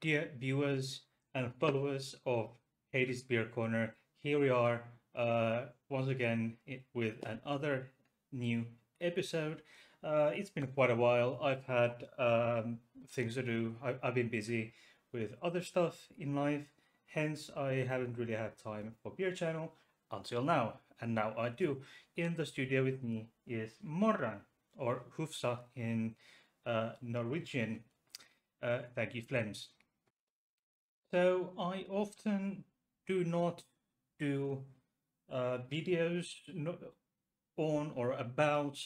Dear viewers and followers of Hades Beer Corner, here we are once again with another new episode. It's been quite a while. I've had things to do. I've been busy with other stuff in life, hence I haven't really had time for Beer Channel until now. And now I do. In the studio with me is Morran, or Hufsa in Norwegian. Thank you, Flems. So I often do not do videos on or about.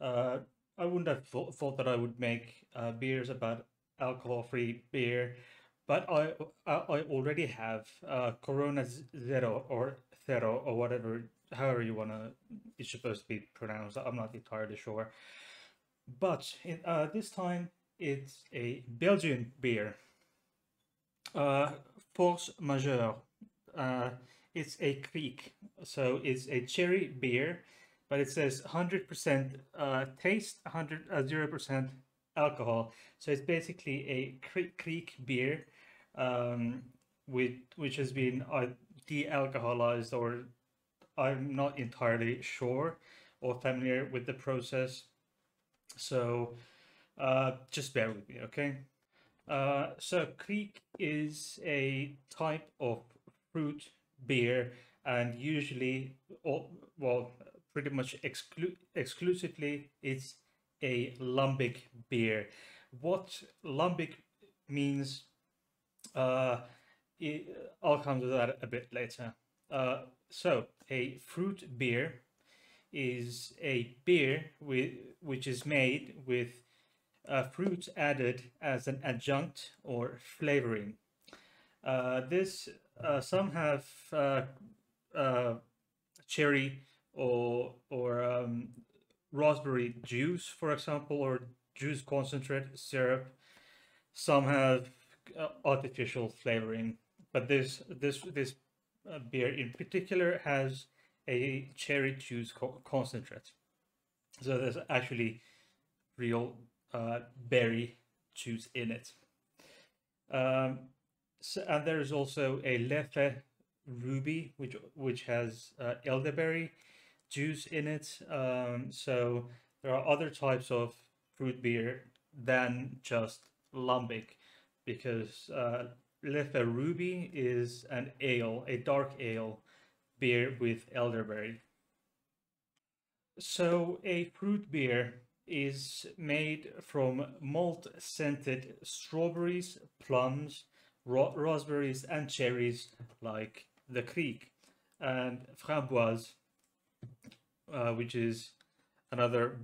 Uh, I wouldn't have thought that I would make beers about alcohol-free beer, but I already have Corona Zero or Zero or whatever, however you wanna it's supposed to be pronounced. I'm not entirely sure. But this time it's a Belgian beer. Uh, Force Majeure. Uh, it's a Kriek, so it's a cherry beer, but it says 100% taste, 0% alcohol. So it's basically a Kriek beer, which has been de-alcoholized, or I'm not entirely sure or familiar with the process. So just bear with me, okay? So Kriek is a type of fruit beer, and usually, well, pretty much exclusively, it's a lambic beer. What lambic means, uh, I'll come to that a bit later. So a fruit beer is a beer which is made with fruit added as an adjunct or flavoring. This Some have uh, cherry or raspberry juice, for example, or juice concentrate syrup. Some have artificial flavoring, but this beer in particular has a cherry juice concentrate. So there's actually real berry juice in it. Um, and there's also a Leffe Ruby, which has elderberry juice in it. So there are other types of fruit beer than just lambic, because Leffe Ruby is an ale, a dark ale beer with elderberry. So a fruit beer is made from malt scented strawberries, plums, raspberries, and cherries like the Kriek, and framboise, which is another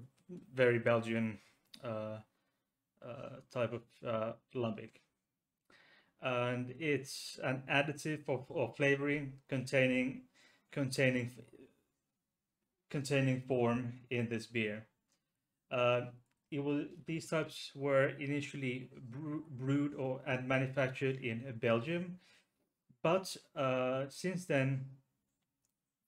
very Belgian uh, type of lambic. And it's an additive of flavoring containing containing form in this beer. Uh, these types were initially brewed and manufactured in Belgium, but since then,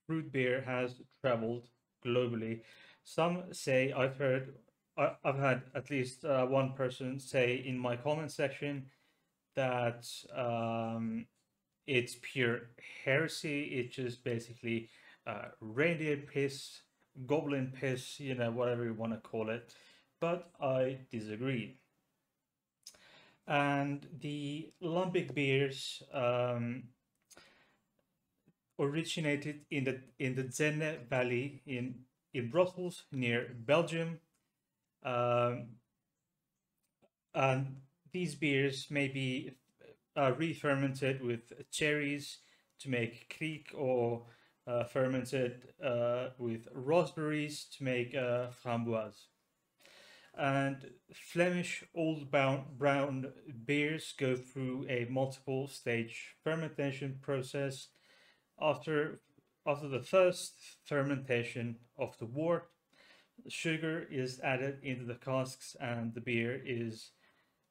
fruit beer has traveled globally. Some say I've had at least one person say in my comment section that it's pure heresy. It's just basically reindeer piss, goblin piss, whatever you want to call it. But I disagree. And the lambic beers originated in the Zenne Valley in Brussels, near Belgium. Um, and these beers may be re-fermented with cherries to make kriek, or fermented with raspberries to make framboise. And Flemish old brown beers go through a multiple stage fermentation process. After after the first fermentation of the wort, sugar is added into the casks and the beer is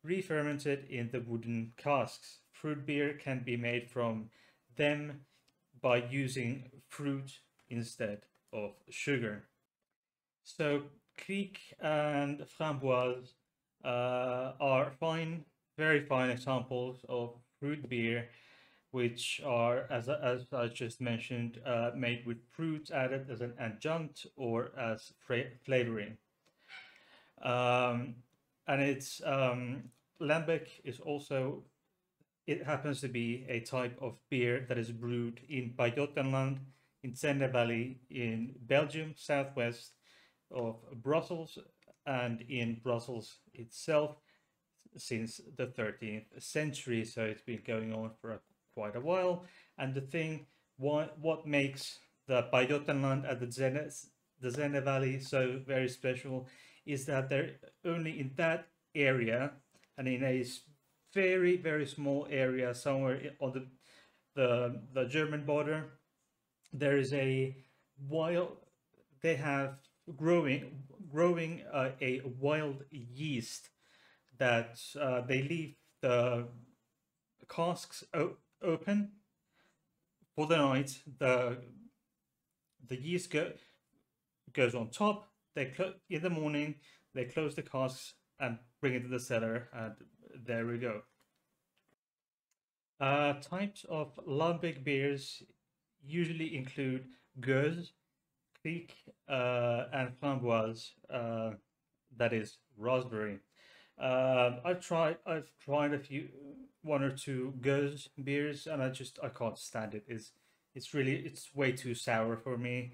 re-fermented in the wooden casks. Fruit beer can be made from them by using fruit instead of sugar. So Kriek and Framboise are fine very fine examples of fruit beer, which are, as I just mentioned, made with fruits added as an adjunct or as flavoring. Um, and it's lambic is also, it happens to be a type of beer that is brewed in Pajottenland in Zenne Valley in Belgium, southwest of Brussels, and in Brussels itself since the 13th century. So it's been going on for quite a while. And the thing, what makes the Pajottenland and the Zenne Valley so very special is that they're only in that area and in a very, very small area somewhere on the German border. There is a wild, they have growing a wild yeast that they leave the casks open for the night. The yeast goes on top. They in the morning they close the casks and bring it to the cellar, and there we go. Types of lambic beers usually include Gueuze, Kriek, and Framboise. That is raspberry. I've tried one or two Gueuze beers, and I can't stand it. It's way too sour for me.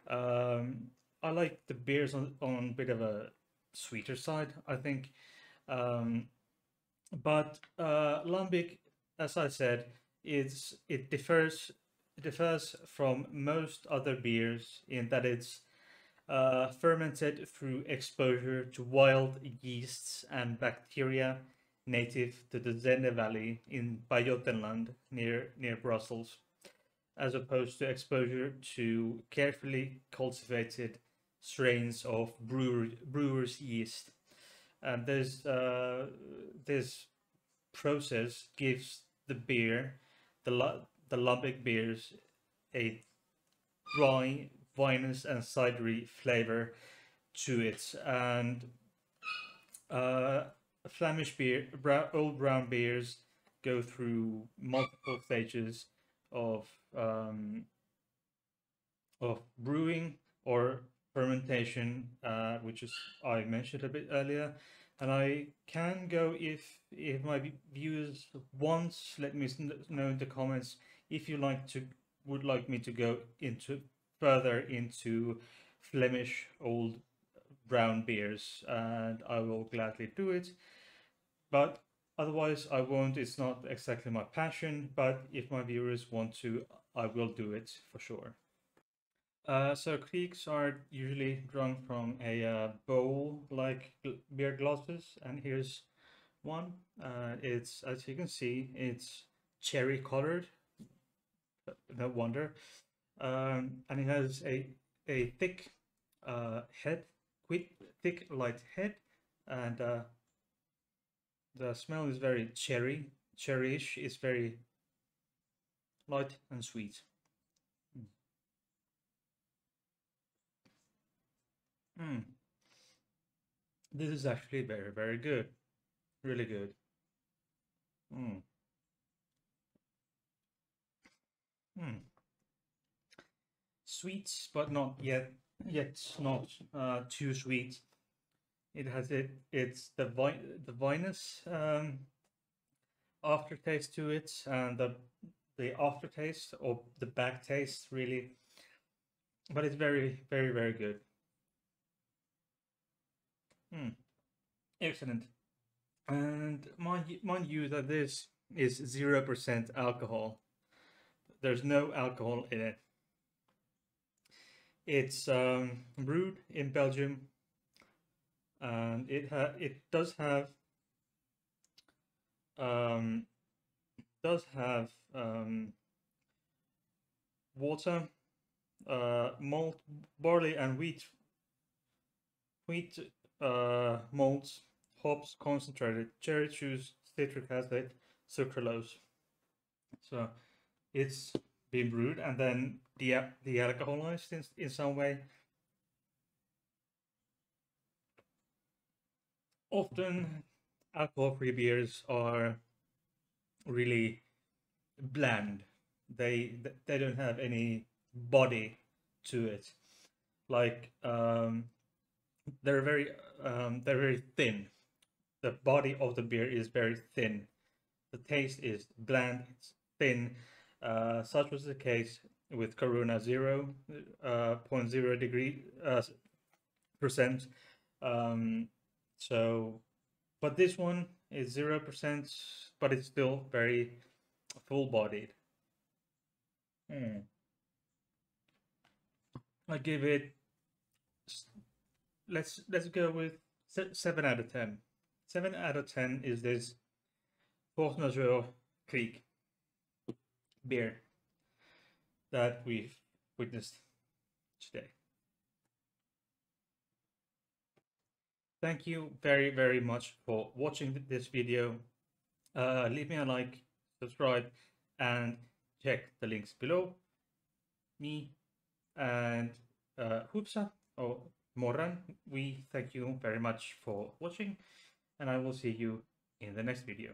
I like the beers on a bit of a sweeter side, I think. Um, but lambic, as I said, it differs from most other beers in that it's fermented through exposure to wild yeasts and bacteria native to the Zenne Valley in Pajottenland near Brussels, as opposed to exposure to carefully cultivated strains of brewer's yeast. And this process gives the beer, the lambic beers, a dry, vinous, and cidery flavor to it. And uh, Flemish beer, old brown beers, go through multiple stages of um, of brewing or fermentation, which is I mentioned a bit earlier. And I can go, if my viewers once, let me know in the comments if you would like me to go into further into Flemish old brown beers, and I will gladly do it. But otherwise, I won't. It's not exactly my passion, but if my viewers want to, I will do it for sure. So Krieks are usually drunk from a bowl like beer glasses, and here's one. It's, as you can see, it's cherry colored. No wonder. And it has a thick head, quick thick light head, and the smell is very cherryish. It's very light and sweet. Mm. Mm. This is actually very, very good. Really good. Mm. Mm. Sweet, but not yet not too sweet. It has it's the vinous aftertaste to it, and the aftertaste or the back taste really, but it's very, very, very good. Mm. Excellent. And mind you that this is 0% alcohol. There's no alcohol in it. It's brewed in Belgium, and it um, does have water, malt, barley, and wheat malts, hops, concentrated, cherry juice, citric acid, sucralose. So it's been brewed and then de-alcoholized in some way. Often alcohol-free beers are really bland. They don't have any body to it. Like they're very thin. The body of the beer is very thin. The taste is bland. It's thin. Such was the case with Corona 0.0 degree percent. So, but this one is 0%, but it's still very full-bodied. I give it. Let's go with 7 out of 10. 7 out of 10 is this Majeure Kriek beer that we've witnessed today. Thank you very much for watching this video. Leave me a like, subscribe, and check the links below. Me and Hupsa or Moran, we thank you very much for watching, and I will see you in the next video.